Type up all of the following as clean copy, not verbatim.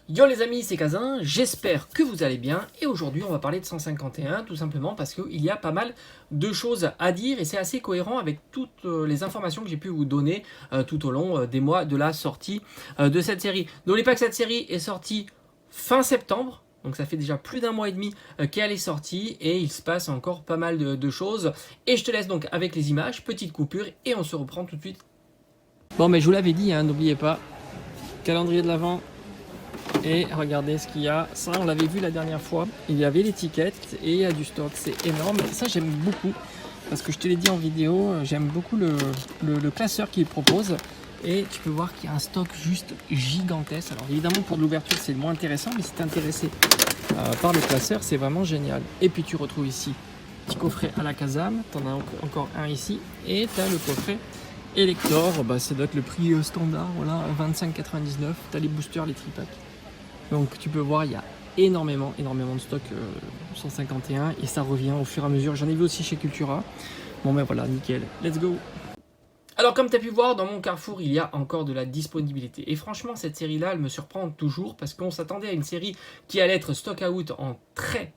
Yo les amis, c'est Kazin, j'espère que vous allez bien et aujourd'hui on va parler de 151 tout simplement parce qu'il y a pas mal de choses à dire et c'est assez cohérent avec toutes les informations que j'ai pu vous donner tout au long des mois de la sortie de cette série. N'oubliez pas que cette série est sortie fin septembre, donc ça fait déjà plus d'un mois et demi qu'elle est sortie et il se passe encore pas mal de choses et je te laisse donc avec les images, petite coupure et on se reprend tout de suite. Bon mais je vous l'avais dit, hein, n'oubliez pas, calendrier de l'Avent. Et regardez ce qu'il y a, ça on l'avait vu la dernière fois, il y avait l'étiquette et il y a du stock, c'est énorme, ça j'aime beaucoup, parce que je te l'ai dit en vidéo, j'aime beaucoup le classeur qu'il propose, et tu peux voir qu'il y a un stock juste gigantesque. Alors évidemment pour de l'ouverture c'est le moins intéressant, mais si tu es intéressé par le classeur, c'est vraiment génial. Et puis tu retrouves ici, petit coffret à la Kazam, tu en as encore un ici, et tu as le coffret Elector, bah, ça doit être le prix standard, voilà, 25,99, tu as les boosters, les tripacks. Donc tu peux voir, il y a énormément de stock 151 et ça revient au fur et à mesure. J'en ai vu aussi chez Cultura. Bon ben voilà, nickel, let's go. Alors comme tu as pu voir, dans mon Carrefour, il y a encore de la disponibilité. Et franchement, cette série-là, elle me surprend toujours parce qu'on s'attendait à une série qui allait être stock out en très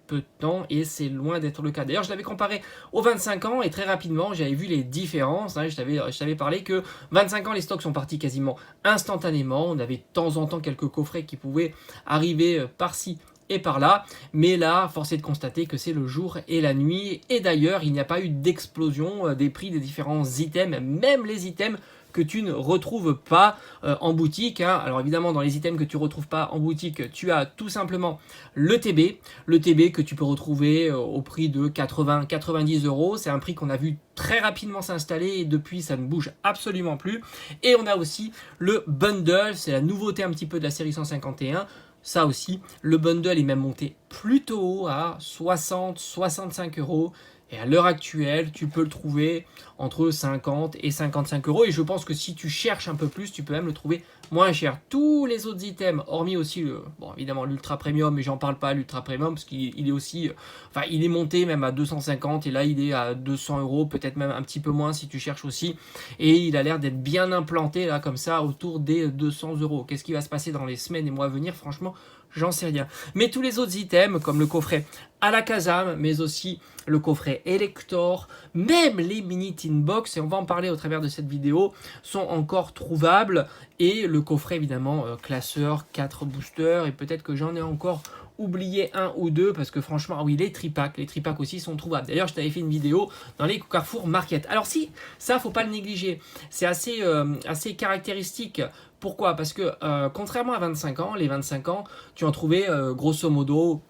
peu de temps et c'est loin d'être le cas. D'ailleurs, je l'avais comparé aux 25 ans et très rapidement, j'avais vu les différences. Hein, je t'avais parlé que 25 ans, les stocks sont partis quasiment instantanément. On avait de temps en temps quelques coffrets qui pouvaient arriver par-ci et par là, mais là, force est de constater que c'est le jour et la nuit, et d'ailleurs, il n'y a pas eu d'explosion des prix des différents items, même les items que tu ne retrouves pas en boutique. Hein. Alors évidemment, dans les items que tu ne retrouves pas en boutique, tu as tout simplement le TB que tu peux retrouver au prix de 80-90 €. C'est un prix qu'on a vu très rapidement s'installer et depuis ça ne bouge absolument plus. Et on a aussi le bundle, c'est la nouveauté un petit peu de la série 151. Ça aussi, le bundle est même monté plutôt haut à 60-65 €. Et à l'heure actuelle, tu peux le trouver entre 50 et 55 €. Et je pense que si tu cherches un peu plus, tu peux même le trouver moins cher. Tous les autres items, hormis aussi, bon, évidemment, l'Ultra Premium, mais j'en parle pas, l'Ultra Premium, parce qu'il est aussi, enfin, il est monté même à 250, et là, il est à 200 €, peut-être même un petit peu moins si tu cherches aussi. Et il a l'air d'être bien implanté, là, comme ça, autour des 200 €. Qu'est-ce qui va se passer dans les semaines et mois à venir? Franchement, j'en sais rien. Mais tous les autres items, comme le coffret à la Kazam, mais aussi le coffret Elector, même les mini tin box, et on va en parler au travers de cette vidéo, sont encore trouvables. Et le coffret, évidemment, classeur, 4 boosters, et peut-être que j'en ai encore oublié un ou deux, parce que franchement, ah oui, les tripacks aussi sont trouvables. D'ailleurs, je t'avais fait une vidéo dans les Carrefour Market. Alors si, ça, faut pas le négliger. C'est assez caractéristique. Pourquoi? Parce que contrairement à 25 ans, les 25 ans, tu en trouvais grosso modo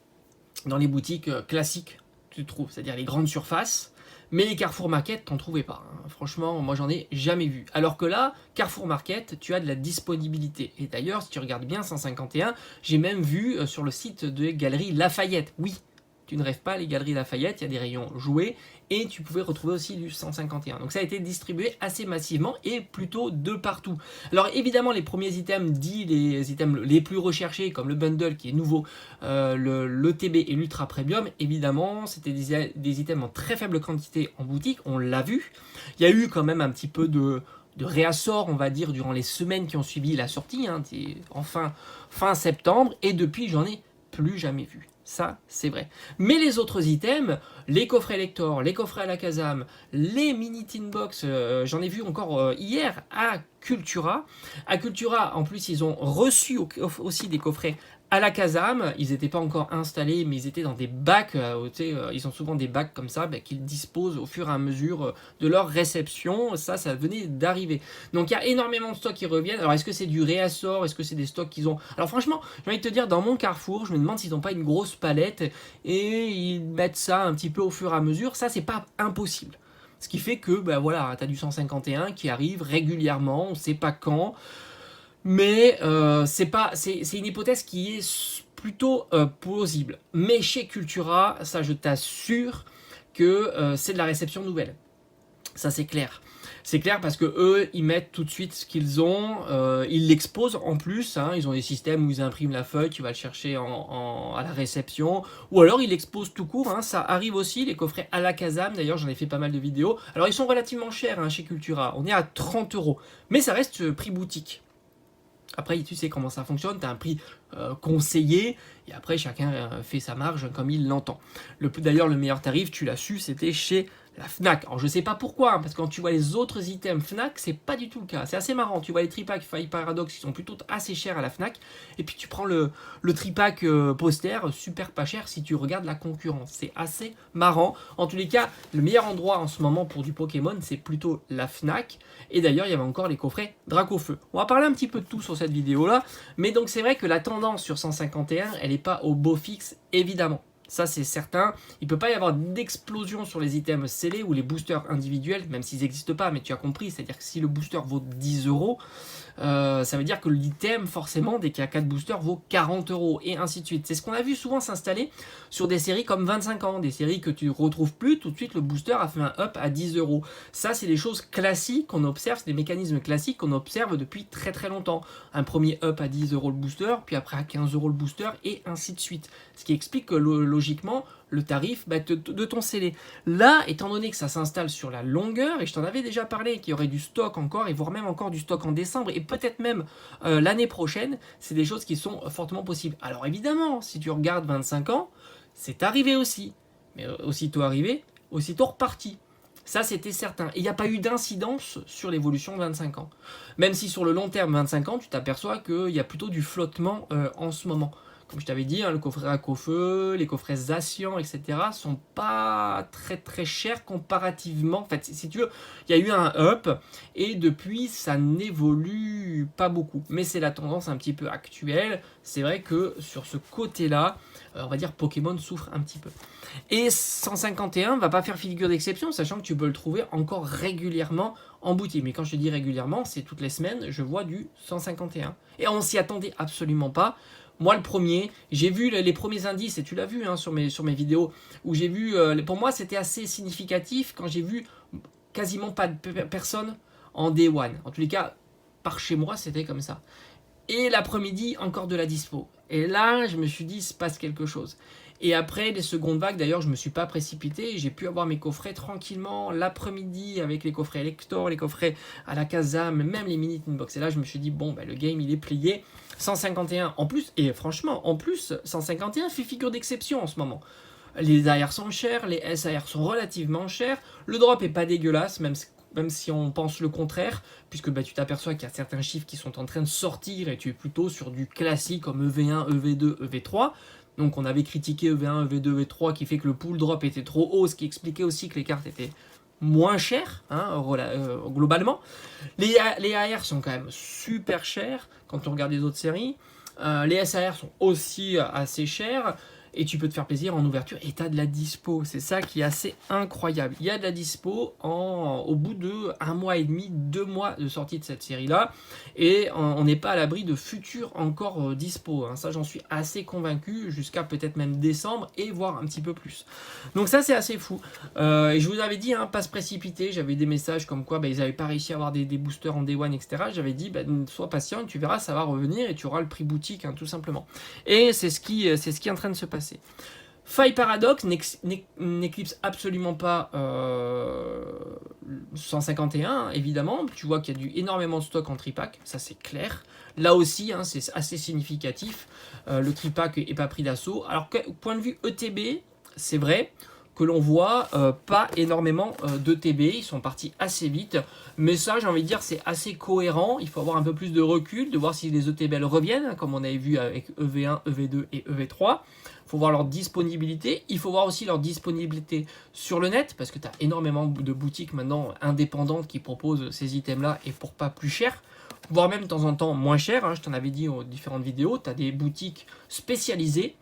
dans les boutiques classiques, tu trouves, c'est-à-dire les grandes surfaces. Mais les Carrefour Market, t'en trouvais pas. Hein. Franchement, moi j'en ai jamais vu. Alors que là, Carrefour Market, tu as de la disponibilité. Et d'ailleurs, si tu regardes bien 151, j'ai même vu sur le site de Galeries Lafayette. Oui, tu ne rêves pas, les Galeries Lafayette, il y a des rayons jouets. Et tu pouvais retrouver aussi du 151. Donc ça a été distribué assez massivement et plutôt de partout. Alors évidemment, les premiers items dits les items les plus recherchés, comme le bundle qui est nouveau, l'ETB et l'Ultra Premium, évidemment, c'était des items en très faible quantité en boutique, on l'a vu. Il y a eu quand même un petit peu de réassort, on va dire, durant les semaines qui ont suivi la sortie, hein, fin septembre, et depuis, j'en ai plus jamais vu. Ça, c'est vrai. Mais les autres items, les coffrets Elector, les coffrets à la Kazam, les mini tin box, j'en ai vu encore hier à Cultura. À Cultura, en plus, ils ont reçu aussi des coffrets à la Kazam. Ils n'étaient pas encore installés, mais ils étaient dans des bacs. Ils ont souvent des bacs comme ça qu'ils disposent au fur et à mesure de leur réception. Ça venait d'arriver. Donc il y a énormément de stocks qui reviennent. Alors est-ce que c'est du réassort? Est-ce que c'est des stocks qu'ils ont? Alors franchement, j'ai envie de te dire, dans mon Carrefour, je me demande s'ils n'ont pas une grosse palette et ils mettent ça un petit peu au fur et à mesure. Ça, c'est pas impossible. Ce qui fait que, ben voilà, tu as du 151 qui arrive régulièrement, on ne sait pas quand. Mais c'est une hypothèse qui est plutôt plausible. Mais chez Cultura, ça je t'assure que c'est de la réception nouvelle. Ça c'est clair. C'est clair parce que eux, ils mettent tout de suite ce qu'ils ont, ils l'exposent en plus, hein, ils ont des systèmes où ils impriment la feuille, tu vas le chercher à la réception, ou alors ils l'exposent tout court, hein, ça arrive aussi, les coffrets à la Kazam, d'ailleurs j'en ai fait pas mal de vidéos. Alors ils sont relativement chers hein, chez Cultura, on est à 30 €, mais ça reste prix boutique. Après, tu sais comment ça fonctionne, tu as un prix conseillé, et après, chacun fait sa marge comme il l'entend. D'ailleurs, le meilleur tarif, tu l'as su, c'était chez la Fnac. Alors, je sais pas pourquoi, hein, parce que quand tu vois les autres items Fnac, c'est pas du tout le cas. C'est assez marrant, tu vois les tripack Faille Paradox qui sont plutôt assez chers à la Fnac, et puis tu prends le tripack poster, super pas cher si tu regardes la concurrence. C'est assez marrant. En tous les cas, le meilleur endroit en ce moment pour du Pokémon, c'est plutôt la Fnac. Et d'ailleurs, il y avait encore les coffrets Dracofeu. On va parler un petit peu de tout sur cette vidéo-là. Mais donc, c'est vrai que la tendance sur 151, elle n'est pas au beau fixe, évidemment. Ça, c'est certain. Il ne peut pas y avoir d'explosion sur les items scellés ou les boosters individuels, même s'ils n'existent pas, mais tu as compris. C'est-à-dire que si le booster vaut 10 euros, ça veut dire que l'item, forcément, dès qu'il y a 4 boosters, vaut 40 euros, et ainsi de suite. C'est ce qu'on a vu souvent s'installer sur des séries comme 25 ans, des séries que tu ne retrouves plus, tout de suite le booster a fait un up à 10 euros. Ça, c'est des choses classiques qu'on observe, c'est des mécanismes classiques qu'on observe depuis très très longtemps. Un premier up à 10 euros le booster, puis après à 15 euros le booster, et ainsi de suite. Ce qui explique que logiquement, le tarif de ton scellé. Là, étant donné que ça s'installe sur la longueur, et je t'en avais déjà parlé, qu'il y aurait du stock encore, et voire même encore du stock en décembre, et peut-être même l'année prochaine, c'est des choses qui sont fortement possibles. Alors évidemment, si tu regardes 25 ans, c'est arrivé aussi. Mais aussitôt arrivé, aussitôt reparti. Ça, c'était certain. Et il n'y a pas eu d'incidence sur l'évolution de 25 ans. Même si sur le long terme, 25 ans, tu t'aperçois qu'il y a plutôt du flottement en ce moment. Comme je t'avais dit, hein, le coffret Dracofeu, les coffrets Zacian, etc. sont pas très très chers comparativement. En fait, si tu veux, il y a eu un up et depuis ça n'évolue pas beaucoup. Mais c'est la tendance un petit peu actuelle. C'est vrai que sur ce côté-là, on va dire Pokémon souffre un petit peu. Et 151 va pas faire figure d'exception, sachant que tu peux le trouver encore régulièrement en boutique. Mais quand je te dis régulièrement, c'est toutes les semaines, je vois du 151. Et on s'y attendait absolument pas. Moi, le premier, j'ai vu les premiers indices, et tu l'as vu hein, sur mes vidéos, où j'ai vu, pour moi, c'était assez significatif quand j'ai vu quasiment pas de personne en Day One. En tous les cas, par chez moi, c'était comme ça. Et l'après-midi, encore de la dispo. Et là, je me suis dit, il se passe quelque chose. Et après, les secondes vagues, d'ailleurs, je ne me suis pas précipité. J'ai pu avoir mes coffrets tranquillement l'après-midi avec les coffrets Elector, les coffrets à la Kazam, même les mini Tinbox. Et là, je me suis dit, bon, le game, il est plié. 151 en plus, et franchement, en plus, 151 fait figure d'exception en ce moment. Les AR sont chers, les SAR sont relativement chers. Le drop est pas dégueulasse, même si on pense le contraire, puisque tu t'aperçois qu'il y a certains chiffres qui sont en train de sortir et tu es plutôt sur du classique comme EV1, EV2, EV3. Donc on avait critiqué EV1, EV2, EV3 qui fait que le pool drop était trop haut, ce qui expliquait aussi que les cartes étaient moins chères, hein, globalement. Les AR sont quand même super chers quand on regarde les autres séries. Les SAR sont aussi assez chers. Et tu peux te faire plaisir en ouverture et tu as de la dispo. C'est ça qui est assez incroyable. Il y a de la dispo au bout de 1 mois et demi, 2 mois de sortie de cette série-là. Et on n'est pas à l'abri de futurs encore dispo. Hein. Ça, j'en suis assez convaincu jusqu'à peut-être même décembre et voire un petit peu plus. Donc ça, c'est assez fou. Et je vous avais dit, hein, pas se précipiter. J'avais des messages comme quoi ils n'avaient pas réussi à avoir des boosters en Day One, etc. J'avais dit, sois patient, tu verras, ça va revenir et tu auras le prix boutique, hein, tout simplement. Et c'est ce qui est en train de se passer. Faille Paradox n'éclipse absolument pas 151, évidemment. Tu vois qu'il y a énormément de stock en tripack, ça c'est clair. Là aussi, hein, c'est assez significatif. Le tripack n'est pas pris d'assaut. Alors, point de vue ETB, c'est vrai que l'on voit pas énormément d'ETB, ils sont partis assez vite, mais ça j'ai envie de dire c'est assez cohérent, il faut avoir un peu plus de recul, de voir si les ETB elles reviennent, comme on avait vu avec EV1, EV2 et EV3, il faut voir leur disponibilité, il faut voir aussi leur disponibilité sur le net, parce que tu as énormément de boutiques maintenant indépendantes qui proposent ces items là et pour pas plus cher, voire même de temps en temps moins cher, hein, je t'en avais dit aux différentes vidéos, tu as des boutiques spécialisées,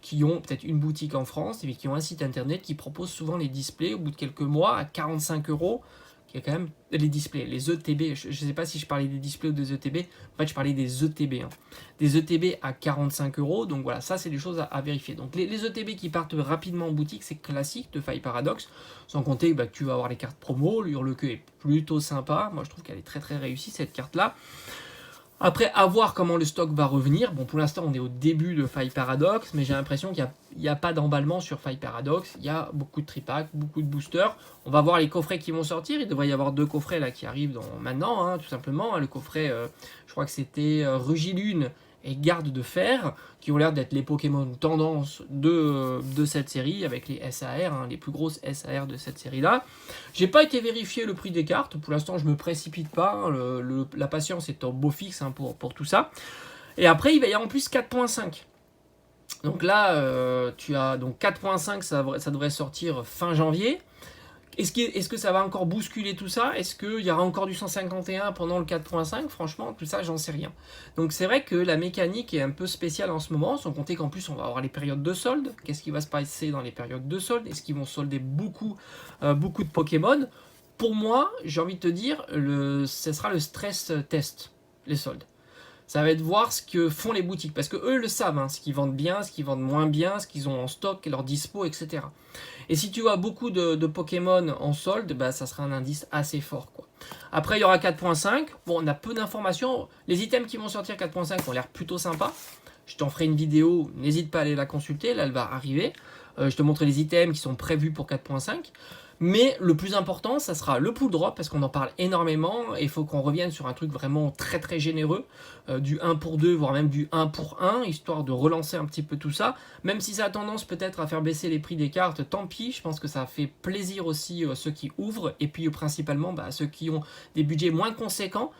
qui ont peut-être une boutique en France, et qui ont un site internet qui propose souvent les displays au bout de quelques mois à 45 €. Il y a quand même les displays, les ETB. Je ne sais pas si je parlais des displays ou des ETB. En fait, je parlais des ETB. Hein. Des ETB à 45 €. Donc voilà, ça, c'est des choses à vérifier. Donc les ETB qui partent rapidement en boutique, c'est classique de Faille Paradox. Sans compter que tu vas avoir les cartes promo. L'Hurlequeu est plutôt sympa. Moi, je trouve qu'elle est très très réussie, cette carte-là. Après, à voir comment le stock va revenir. Bon, pour l'instant, on est au début de Faille Paradox, mais j'ai l'impression qu'il n'y a pas d'emballement sur Faille Paradox. Il y a beaucoup de tripacks, beaucoup de boosters. On va voir les coffrets qui vont sortir. Il devrait y avoir 2 coffrets là qui arrivent maintenant, hein, tout simplement. Le coffret, je crois que c'était Rugilune et Garde de Fer, qui ont l'air d'être les Pokémon tendance de cette série, avec les SAR, hein, les plus grosses SAR de cette série-là. J'ai pas été vérifier le prix des cartes, pour l'instant je me précipite pas, hein, la patience est au beau fixe, hein, pour tout ça. Et après il va y avoir en plus 4.5. Donc là, tu as donc 4.5, ça devrait sortir fin janvier. Est-ce que ça va encore bousculer tout ça? Est-ce qu'il y aura encore du 151 pendant le 4.5? Franchement, tout ça, j'en sais rien. Donc c'est vrai que la mécanique est un peu spéciale en ce moment, sans compter qu'en plus on va avoir les périodes de solde. Qu'est-ce qui va se passer dans les périodes de solde? Est-ce qu'ils vont solder beaucoup de Pokémon? Pour moi, j'ai envie de te dire, ce sera le stress test, les soldes. Ça va être voir ce que font les boutiques, parce que eux le savent, hein, ce qu'ils vendent bien, ce qu'ils vendent moins bien, ce qu'ils ont en stock, leur dispo, etc. Et si tu as beaucoup de Pokémon en solde, bah, ça sera un indice assez fort, quoi. Après, il y aura 4.5. Bon, on a peu d'informations. Les items qui vont sortir 4.5 ont l'air plutôt sympas. Je t'en ferai une vidéo, n'hésite pas à aller la consulter, là elle va arriver. Je te montrerai les items qui sont prévus pour 4.5. Mais le plus important, ça sera le pool drop, parce qu'on en parle énormément, et il faut qu'on revienne sur un truc vraiment très très généreux, du 1 pour 2, voire même du 1 pour 1, histoire de relancer un petit peu tout ça. Même si ça a tendance peut-être à faire baisser les prix des cartes, tant pis, je pense que ça fait plaisir aussi ceux qui ouvrent, et puis principalement ceux qui ont des budgets moins conséquents,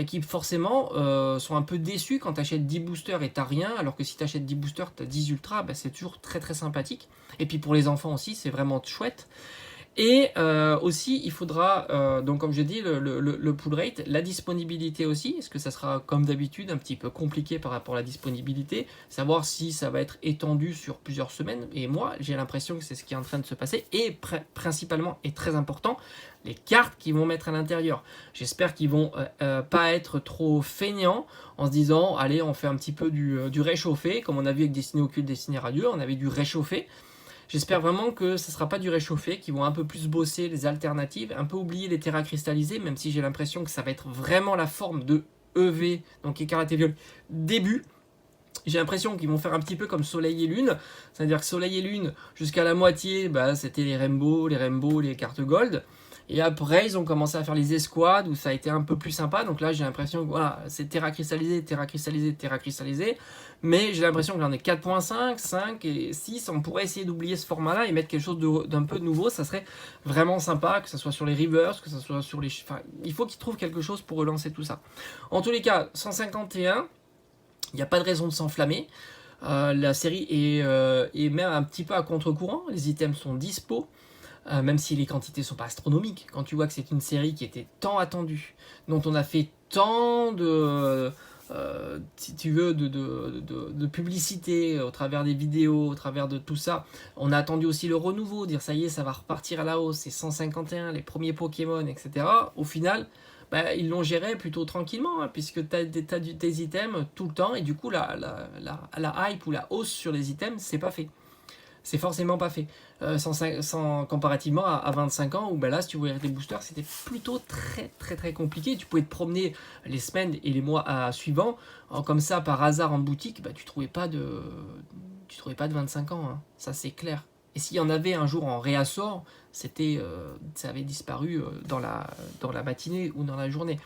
qui forcément sont un peu déçus quand tu achètes 10 boosters et t'as rien, alors que si tu achètes 10 boosters, tu as 10 ultras, c'est toujours très très sympathique. Et puis pour les enfants aussi, c'est vraiment chouette. Et aussi, il faudra, donc comme je dis, le pull rate, la disponibilité aussi. Est-ce que ça sera, comme d'habitude, un petit peu compliqué par rapport à la disponibilité? Savoir si ça va être étendu sur plusieurs semaines. Et moi, j'ai l'impression que c'est ce qui est en train de se passer. Et principalement, et très important, les cartes qu'ils vont mettre à l'intérieur. J'espère qu'ils vont pas être trop feignants en se disant, allez, on fait un petit peu du réchauffé. Comme on a vu avec Destiné Occulte, Destiné Radieux, on avait du réchauffé. J'espère vraiment que ce ne sera pas du réchauffé, qu'ils vont un peu plus bosser les alternatives, un peu oublier les terras cristallisés, même si j'ai l'impression que ça va être vraiment la forme de EV, donc écarlate et violet, début. J'ai l'impression qu'ils vont faire un petit peu comme Soleil et Lune, c'est-à-dire que Soleil et Lune, jusqu'à la moitié, c'était les rainbows, les cartes gold. Et après, ils ont commencé à faire les escouades où ça a été un peu plus sympa. Donc là, j'ai l'impression que voilà, c'est terra cristallisé, terra cristallisé, terra cristallisé. Mais j'ai l'impression que là, on est 4.5, 5 et 6. On pourrait essayer d'oublier ce format-là et mettre quelque chose d'un peu nouveau. Ça serait vraiment sympa, que ce soit sur les rivers, que ce soit sur les... Enfin, il faut qu'ils trouvent quelque chose pour relancer tout ça. En tous les cas, 151, il n'y a pas de raison de s'enflammer. La série est même un petit peu à contre-courant. Les items sont dispo. Même si les quantités sont pas astronomiques, quand tu vois que c'est une série qui était tant attendue, dont on a fait tant de, si tu veux, de publicité au travers des vidéos, au travers de tout ça, on a attendu aussi le renouveau, dire ça y est, ça va repartir à la hausse, c'est 151, les premiers Pokémon, etc. Au final, ils l'ont géré plutôt tranquillement, hein, puisque tu as des items tout le temps, et du coup, la hype ou la hausse sur les items, c'est pas fait. C'est forcément pas fait. Comparativement à 25 ans, où là, si tu voulais des boosters, c'était plutôt très très très compliqué. Tu pouvais te promener les semaines et les mois suivants, comme ça, par hasard en boutique, tu trouvais pas de 25 ans, hein. Ça c'est clair. Et s'il y en avait un jour en réassort, ça avait disparu dans la matinée ou dans la journée.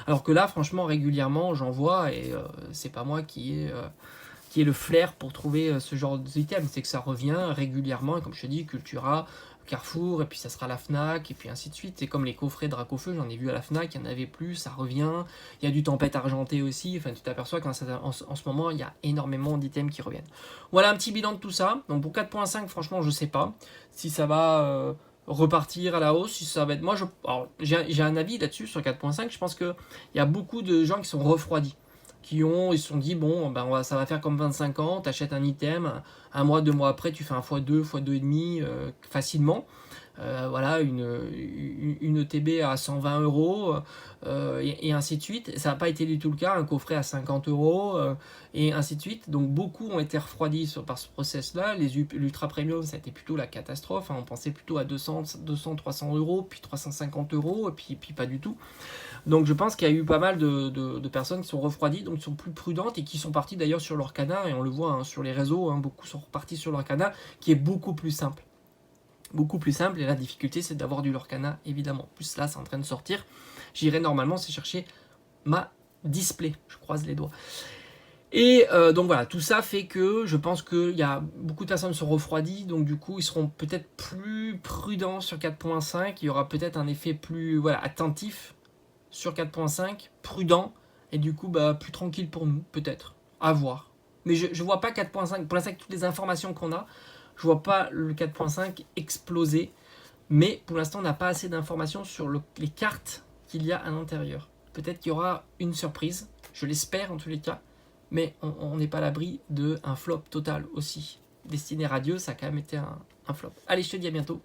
Alors que là, franchement, régulièrement, j'en vois, et c'est pas moi qui est le flair pour trouver ce genre d'items, c'est que ça revient régulièrement, et comme je te dis, Cultura, Carrefour, et puis ça sera la Fnac, et puis ainsi de suite. C'est comme les coffrets Dracofeu, j'en ai vu à la Fnac, il n'y en avait plus, ça revient. Il y a du Tempête Argentée aussi, enfin tu t'aperçois qu'en ce moment, il y a énormément d'items qui reviennent. Voilà un petit bilan de tout ça. Donc pour 4.5, franchement, je sais pas si ça va repartir à la hausse, si ça va être... Moi, j'ai un avis là-dessus sur 4.5, je pense qu'il y a beaucoup de gens qui sont refroidis. Ils se sont dit, bon, ça va faire comme 25 ans, tu achètes un item, un mois, 2 mois après, tu fais un x2, x2,5 facilement. voilà, une ETB à 120 euros, et ainsi de suite. Ça n'a pas été du tout le cas, un coffret à 50 euros, et ainsi de suite. Donc beaucoup ont été refroidis par ce process-là. L'ultra premium, ça a été plutôt la catastrophe, hein. On pensait plutôt à 200, 300 euros, puis 350 euros, et puis pas du tout. Donc je pense qu'il y a eu pas mal de personnes qui sont refroidies, donc qui sont plus prudentes, et qui sont parties d'ailleurs sur leur canard, et on le voit, hein, sur les réseaux, hein, beaucoup sont repartis sur leur canard, qui est beaucoup plus simple. Beaucoup plus simple, et la difficulté c'est d'avoir du Lorcana, évidemment. Plus là c'est en train de sortir. J'irai normalement c'est chercher ma display, je croise les doigts. Et donc voilà, tout ça fait que je pense qu'il y a beaucoup de personnes qui sont refroidies, donc du coup ils seront peut-être plus prudents sur 4.5, il y aura peut-être un effet plus attentif sur 4.5, prudent, et du coup plus tranquille pour nous, peut-être, à voir. Mais je vois pas 4.5, pour l'instant avec toutes les informations qu'on a, je vois pas le 4.5 exploser, mais pour l'instant on n'a pas assez d'informations sur les cartes qu'il y a à l'intérieur. Peut-être qu'il y aura une surprise, je l'espère en tous les cas, mais on n'est pas à l'abri d'un flop total aussi. Destiné Radieux, ça a quand même été un flop. Allez, je te dis à bientôt.